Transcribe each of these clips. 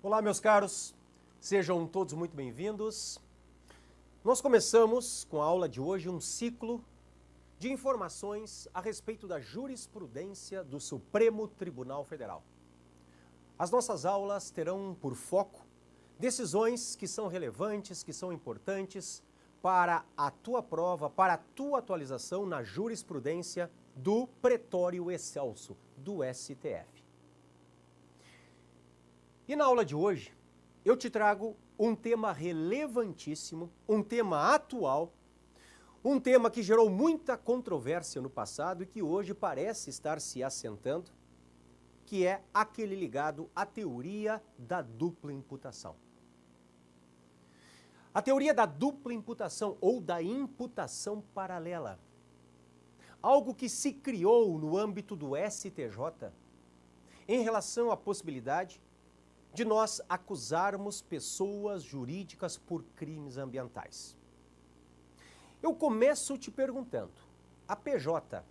Olá, meus caros, sejam todos muito bem-vindos. Nós começamos com a aula de hoje um ciclo de informações a respeito da jurisprudência do Supremo Tribunal Federal. As nossas aulas terão por foco decisões que são relevantes, que são importantes para a tua prova, para a tua atualização na jurisprudência do Pretório Excelso, do STF. E na aula de hoje, eu te trago um tema relevantíssimo, um tema atual, um tema que gerou muita controvérsia no passado e que hoje parece estar se assentando, que é aquele ligado à teoria da dupla imputação. A teoria da dupla imputação ou da imputação paralela. Algo que se criou no âmbito do STJ em relação à possibilidade de nós acusarmos pessoas jurídicas por crimes ambientais. Eu começo te perguntando, a PJ,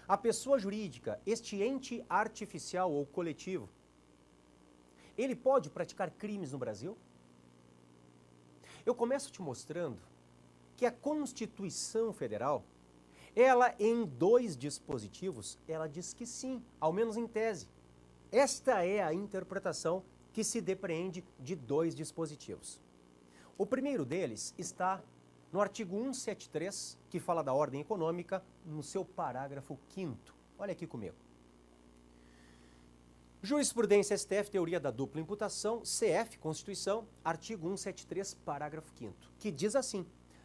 a pessoa jurídica, este ente artificial ou coletivo, ele pode praticar crimes no Brasil? Eu começo te mostrando que a Constituição Federal, ela em 2 dispositivos, ela diz que sim, ao menos em tese. Esta é a interpretação que se depreende de 2 dispositivos. O primeiro deles está no artigo 173, que fala da ordem econômica, no seu parágrafo 5º. Olha aqui comigo. Jurisprudência STF, teoria da dupla imputação, CF, Constituição, artigo 173, parágrafo 5º, que diz assim: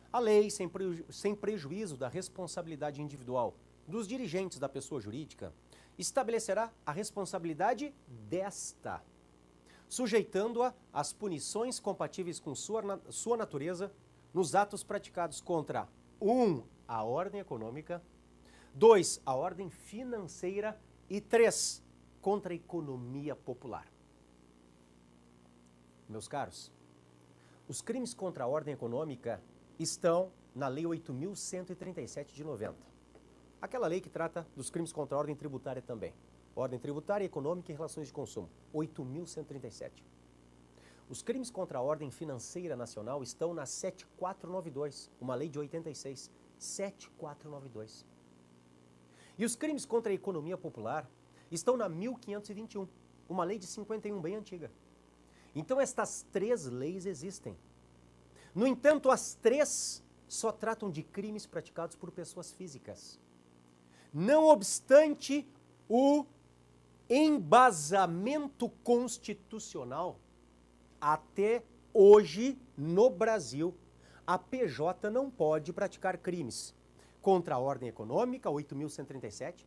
a lei, sem prejuízo da responsabilidade individual dos dirigentes da pessoa jurídica, estabelecerá a responsabilidade desta, sujeitando-a às punições compatíveis com sua natureza nos atos praticados contra 1. A ordem econômica, 2. A ordem financeira e 3. Contra a economia popular. Meus caros, os crimes contra a ordem econômica estão na Lei 8.137 de 90. Aquela lei que trata dos crimes contra a ordem tributária também. Ordem tributária, econômica e relações de consumo, 8.137. Os crimes contra a ordem financeira nacional estão na 7492, uma lei de 86, 7492. E os crimes contra a economia popular estão na 1521, uma lei de 51, bem antiga. Então estas 3 leis existem. No entanto, as 3 só tratam de crimes praticados por pessoas físicas. Não obstante o embasamento constitucional, até hoje, no Brasil, a PJ não pode praticar crimes contra a ordem econômica, 8.137,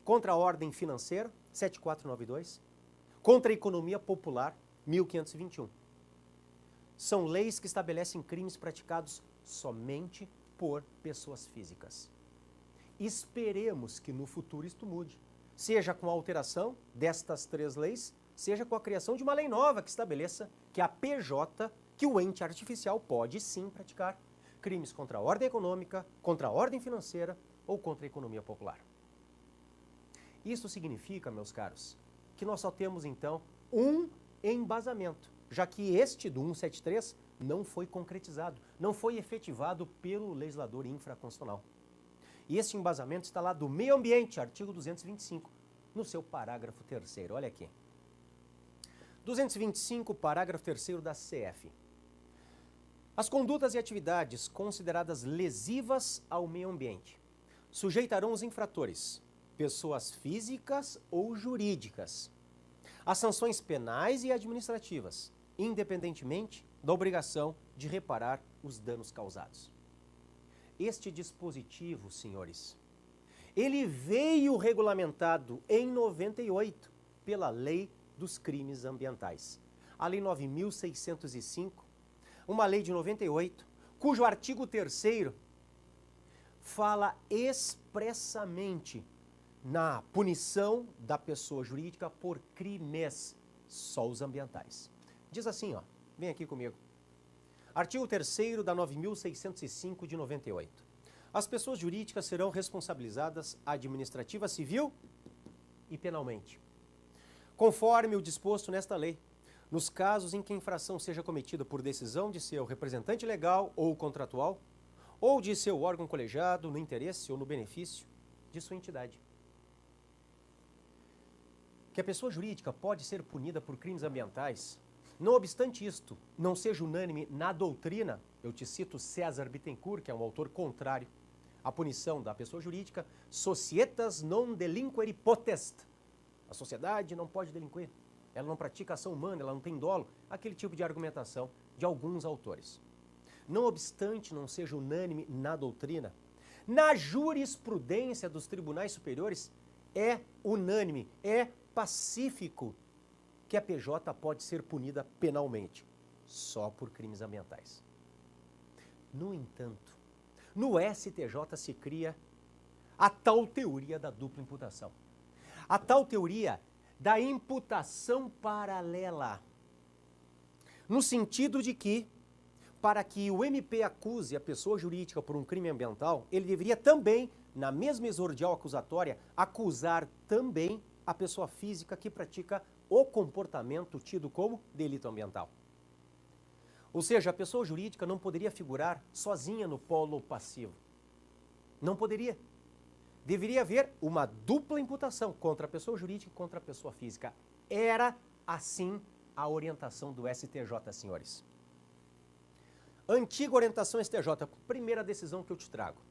contra a ordem financeira, 7492, contra a economia popular, 1521. São leis que estabelecem crimes praticados somente por pessoas físicas. Esperemos que no futuro isto mude. Seja com a alteração destas 3 leis, seja com a criação de uma lei nova que estabeleça que a PJ, que o ente artificial pode sim praticar crimes contra a ordem econômica, contra a ordem financeira ou contra a economia popular. Isso significa, meus caros, que nós só temos então um embasamento, já que este do 173 não foi concretizado, não foi efetivado pelo legislador infraconstitucional. E esse embasamento está lá do meio ambiente, artigo 225, no seu parágrafo 3º. Olha aqui. 225, parágrafo 3º da CF. As condutas e atividades consideradas lesivas ao meio ambiente sujeitarão os infratores, pessoas físicas ou jurídicas, a sanções penais e administrativas, independentemente da obrigação de reparar os danos causados. Este dispositivo, senhores, ele veio regulamentado em 98 pela Lei dos Crimes Ambientais. A Lei 9.605, uma lei de 98, cujo artigo 3º fala expressamente na punição da pessoa jurídica por crimes, só os ambientais. Diz assim, ó, vem aqui comigo. Artigo 3º da 9.605 de 98. As pessoas jurídicas serão responsabilizadas administrativa, civil e penalmente, conforme o disposto nesta lei, nos casos em que a infração seja cometida por decisão de seu representante legal ou contratual, ou de seu órgão colegiado no interesse ou no benefício de sua entidade. Que a pessoa jurídica pode ser punida por crimes ambientais, não obstante isto não seja unânime na doutrina, eu te cito César Bittencourt, que é um autor contrário à punição da pessoa jurídica, societas non delinquere potest. A sociedade não pode delinquir, ela não pratica ação humana, ela não tem dolo, aquele tipo de argumentação de alguns autores. Não obstante não seja unânime na doutrina, na jurisprudência dos tribunais superiores é unânime, é pacífico que a PJ pode ser punida penalmente, só por crimes ambientais. No entanto, no STJ se cria a tal teoria da dupla imputação. A tal teoria da imputação paralela. No sentido de que, para que o MP acuse a pessoa jurídica por um crime ambiental, ele deveria também, na mesma exordial acusatória, acusar também a pessoa física que pratica o comportamento tido como delito ambiental. Ou seja, a pessoa jurídica não poderia figurar sozinha no polo passivo. Não poderia. Deveria haver uma dupla imputação contra a pessoa jurídica e contra a pessoa física. Era, assim, a orientação do STJ, senhores. Antiga orientação STJ, primeira decisão que eu te trago.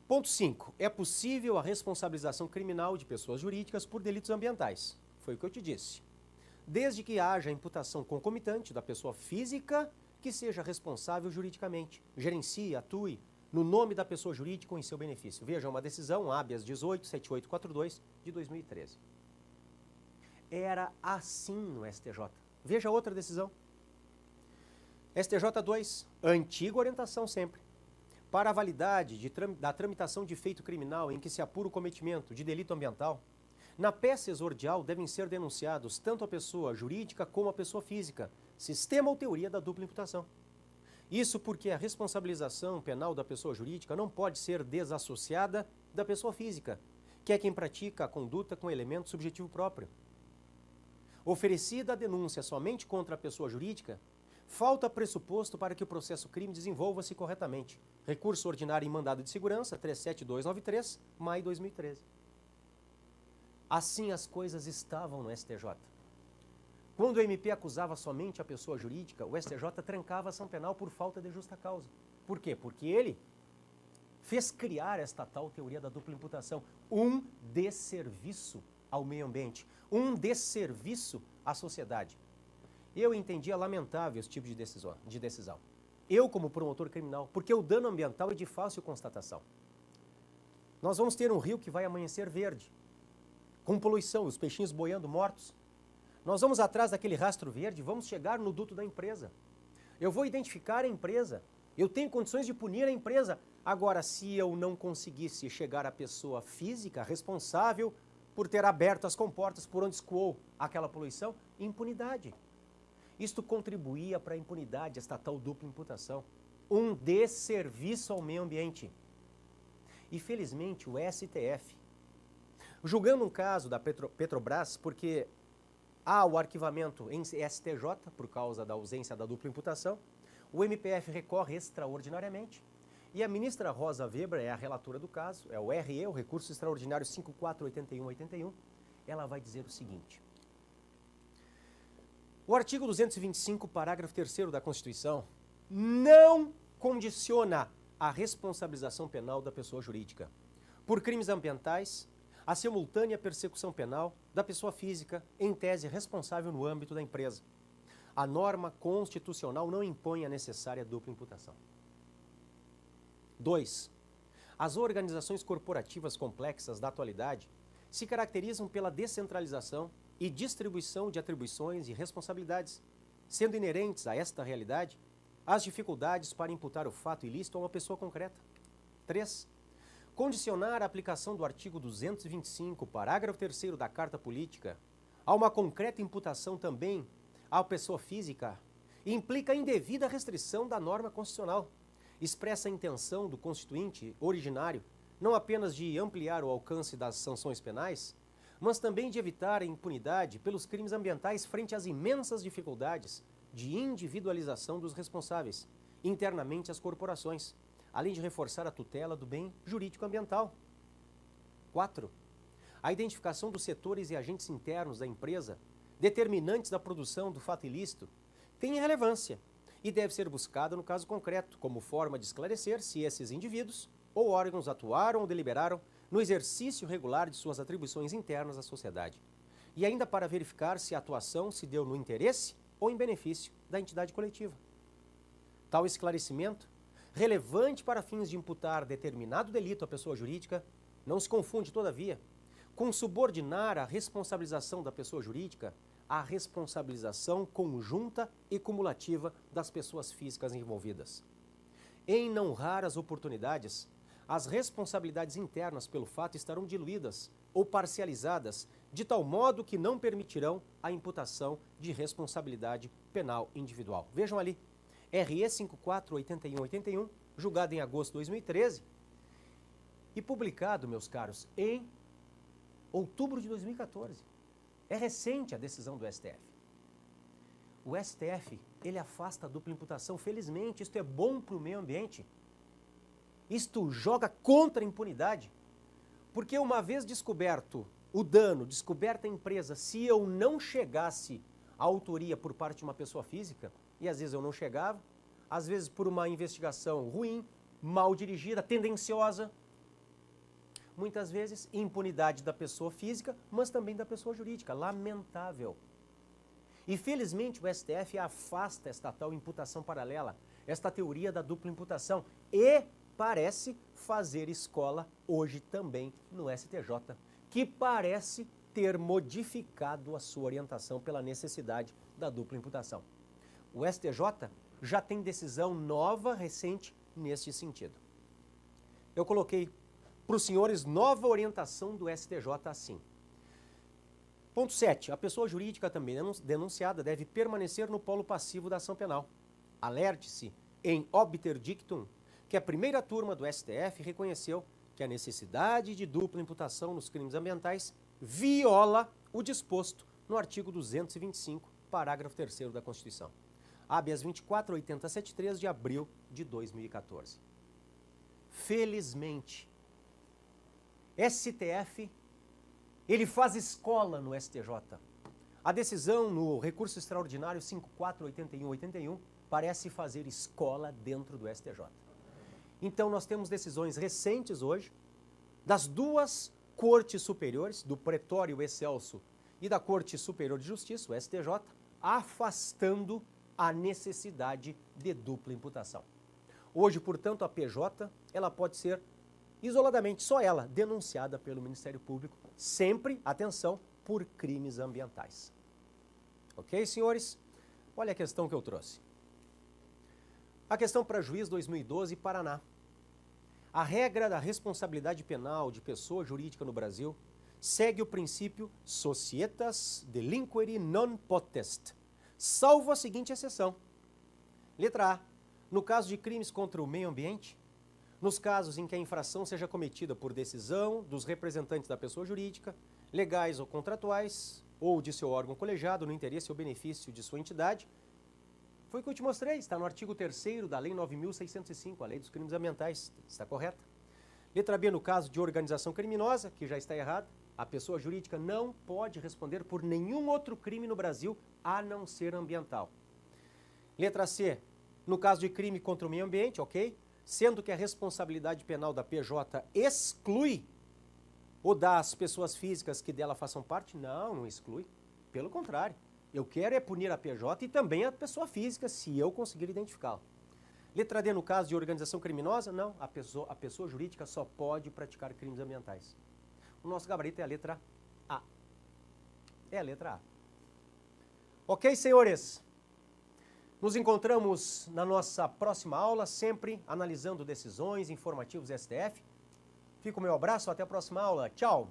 Ponto 5. É possível a responsabilização criminal de pessoas jurídicas por delitos ambientais. Foi o que eu te disse. Desde que haja a imputação concomitante da pessoa física que seja responsável juridicamente, gerencie, atue no nome da pessoa jurídica ou em seu benefício. Veja uma decisão, habeas 187842 de 2013. Era assim no STJ. Veja outra decisão. STJ 2, antiga orientação sempre. Para a validade da tramitação de feito criminal em que se apura o cometimento de delito ambiental, na peça exordial devem ser denunciados tanto a pessoa jurídica como a pessoa física, sistema ou teoria da dupla imputação. Isso porque a responsabilização penal da pessoa jurídica não pode ser desassociada da pessoa física, que é quem pratica a conduta com elemento subjetivo próprio. Oferecida a denúncia somente contra a pessoa jurídica, falta pressuposto para que o processo crime desenvolva-se corretamente. Recurso ordinário em mandado de segurança 37293, maio de 2013. Assim as coisas estavam no STJ. Quando o MP acusava somente a pessoa jurídica, o STJ trancava a ação penal por falta de justa causa. Por quê? Porque ele fez criar esta tal teoria da dupla imputação, um desserviço ao meio ambiente, um desserviço à sociedade. Eu entendia lamentável esse tipo de decisão. Eu, como promotor criminal, porque o dano ambiental é de fácil constatação. Nós vamos ter um rio que vai amanhecer verde, com poluição, os peixinhos boiando mortos. Nós vamos atrás daquele rastro verde, vamos chegar no duto da empresa. Eu vou identificar a empresa, eu tenho condições de punir a empresa. Agora, se eu não conseguisse chegar à pessoa física responsável por ter aberto as comportas por onde escoou aquela poluição, impunidade. Isto contribuía para a impunidade, esta tal dupla imputação. Um desserviço ao meio ambiente. E, felizmente, o STF, julgando um caso da Petrobras, porque há o arquivamento em STJ, por causa da ausência da dupla imputação, o MPF recorre extraordinariamente, e a ministra Rosa Weber é a relatora do caso, é o RE, o Recurso Extraordinário 548181, ela vai dizer o seguinte: o artigo 225, parágrafo 3º da Constituição, não condiciona a responsabilização penal da pessoa jurídica por crimes ambientais a simultânea persecução penal da pessoa física, em tese responsável no âmbito da empresa. A norma constitucional não impõe a necessária dupla imputação. 2. As organizações corporativas complexas da atualidade se caracterizam pela descentralização e distribuição de atribuições e responsabilidades, sendo inerentes a esta realidade as dificuldades para imputar o fato ilícito a uma pessoa concreta. 3. Condicionar a aplicação do artigo 225, parágrafo 3º da Carta Política, a uma concreta imputação também à pessoa física, implica a indevida restrição da norma constitucional, expressa a intenção do constituinte originário não apenas de ampliar o alcance das sanções penais, mas também de evitar a impunidade pelos crimes ambientais frente às imensas dificuldades de individualização dos responsáveis, internamente às corporações, além de reforçar a tutela do bem jurídico ambiental. 4. A identificação dos setores e agentes internos da empresa, determinantes da produção do fato ilícito, tem relevância e deve ser buscada no caso concreto, como forma de esclarecer se esses indivíduos ou órgãos atuaram ou deliberaram no exercício regular de suas atribuições internas à sociedade, e ainda para verificar se a atuação se deu no interesse ou em benefício da entidade coletiva. Tal esclarecimento, relevante para fins de imputar determinado delito à pessoa jurídica, não se confunde, todavia, com subordinar a responsabilização da pessoa jurídica à responsabilização conjunta e cumulativa das pessoas físicas envolvidas. Em não raras oportunidades, as responsabilidades internas pelo fato estarão diluídas ou parcializadas de tal modo que não permitirão a imputação de responsabilidade penal individual. Vejam ali, RE 548181, julgado em agosto de 2013 e publicado, meus caros, em outubro de 2014. É recente a decisão do STF. O STF, ele afasta a dupla imputação. Felizmente, isto é bom para o meio ambiente. Isto joga contra a impunidade. Porque uma vez descoberto o dano, descoberta a empresa, se eu não chegasse à autoria por parte de uma pessoa física, e às vezes eu não chegava, às vezes por uma investigação ruim, mal dirigida, tendenciosa, muitas vezes impunidade da pessoa física, mas também da pessoa jurídica. Lamentável. E felizmente o STF afasta esta tal imputação paralela, esta teoria da dupla imputação, e parece fazer escola hoje também no STJ, que parece ter modificado a sua orientação pela necessidade da dupla imputação. O STJ já tem decisão nova, recente, neste sentido. Eu coloquei para os senhores nova orientação do STJ assim. Ponto 7. A pessoa jurídica também denunciada deve permanecer no polo passivo da ação penal. Alerte-se em obter dictum que a primeira turma do STF reconheceu que a necessidade de dupla imputação nos crimes ambientais viola o disposto no artigo 225, parágrafo 3º da Constituição. Habeas 24.8073 de abril de 2014. Felizmente, STF, ele faz escola no STJ. A decisão no recurso extraordinário 548181 parece fazer escola dentro do STJ. Então nós temos decisões recentes hoje das duas cortes superiores, do Pretório Excelso e da Corte Superior de Justiça, o STJ, afastando a necessidade de dupla imputação. Hoje, portanto, a PJ, ela pode ser isoladamente, só ela, denunciada pelo Ministério Público, sempre, atenção, por crimes ambientais. Ok, senhores? Olha a questão que eu trouxe. A questão para juiz 2012, Paraná. A regra da responsabilidade penal de pessoa jurídica no Brasil segue o princípio societas delinquere non potest, salvo a seguinte exceção. Letra A. No caso de crimes contra o meio ambiente, nos casos em que a infração seja cometida por decisão dos representantes da pessoa jurídica, legais ou contratuais, ou de seu órgão colegiado no interesse ou benefício de sua entidade, foi o que eu te mostrei, está no artigo 3º da Lei 9.605, a Lei dos Crimes Ambientais, está correta? Letra B, no caso de organização criminosa, que já está errado, a pessoa jurídica não pode responder por nenhum outro crime no Brasil, a não ser ambiental. Letra C, no caso de crime contra o meio ambiente, ok? Sendo que a responsabilidade penal da PJ exclui ou das pessoas físicas que dela façam parte? Não, não exclui. Pelo contrário, eu quero é punir a PJ e também a pessoa física, se eu conseguir identificá-la. Letra D, no caso de organização criminosa? Não, a pessoa jurídica só pode praticar crimes ambientais. O nosso gabarito é a letra A. É a letra A. Ok, senhores? Nos encontramos na nossa próxima aula, sempre analisando decisões, informativos STF. Fica o meu abraço, até a próxima aula. Tchau!